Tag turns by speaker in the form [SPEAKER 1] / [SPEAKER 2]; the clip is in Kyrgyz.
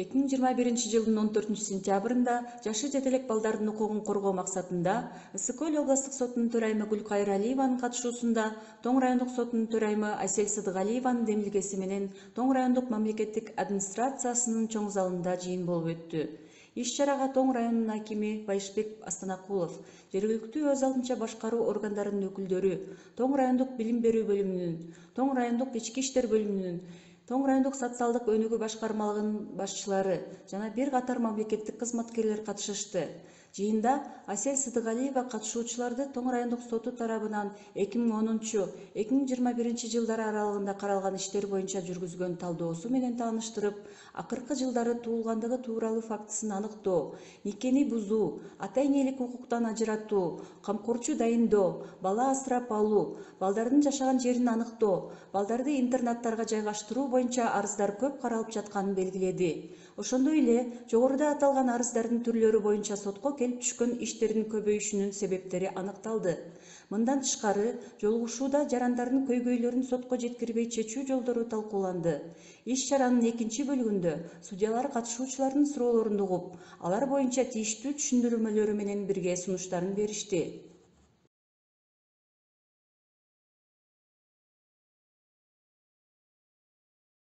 [SPEAKER 1] 2021 жылдын 14-сентябрында жашы жете элек балдардын укугун коргоо максатында Ысык Көл областык сотунун төрайымы Гүлкайыр Алиеванын катышуусунда Тоң райондук сотунун төрайымы Асель Сыдыгалиеванын демилгеси менен Тоң райондук мамлекеттик администрациясынын чоң залында жыйын болуп өттү. Иш-чарага Тоң районунун акими Байышбек Астанакулов, жергиликтүү өз алдынча башкаруу органдарынын өкүлдөрү, Тоң райондук билим берүү бөлүмүнүн, Тоң райондук ички иштер бөлүмүнүн, Тоң райондук социалдык өнүгүү башкармалыгынын башчылары жана бир катар мамлекеттик кызматкерлер катышышты. Жыйында Асель Сыдыгалиева катышуучуларды Тоң райондук соту тарабынан 2010-2021 жылдары аралыгында каралган иштер боюнча жүргүзгөн талдоосу менен тааныштырып, акыркы жылдары туулгандыгы тууралуу фактысын аныктоо, никени бузуу, ата-энелик укуктан ажыратуу, камкорчу дайындоо, бала асырап алуу, балдардын жашаган жерин аныктоо, балдарды интернаттарга жайгаштыруу боюнча арыздар көп каралып жатканын белгиледи. Ошондой эле жогоруда аталган арыздардын түрлөрү боюнча сотко келип түшкөн иштердин көбөйүшүнүн себептери аныкталды. Мындан тышкары, жолугушууда жарандардын көйгөйлөрүн сотко жеткирбей чечүү жолдору талкууланды. Иш-чаранын экинчи бөлүгүндө судьялар катышуучулардын суроолорун угуп, алар боюнча тийиштүү түшүндүрмөлөрү менен бирге сунуштарын беришти.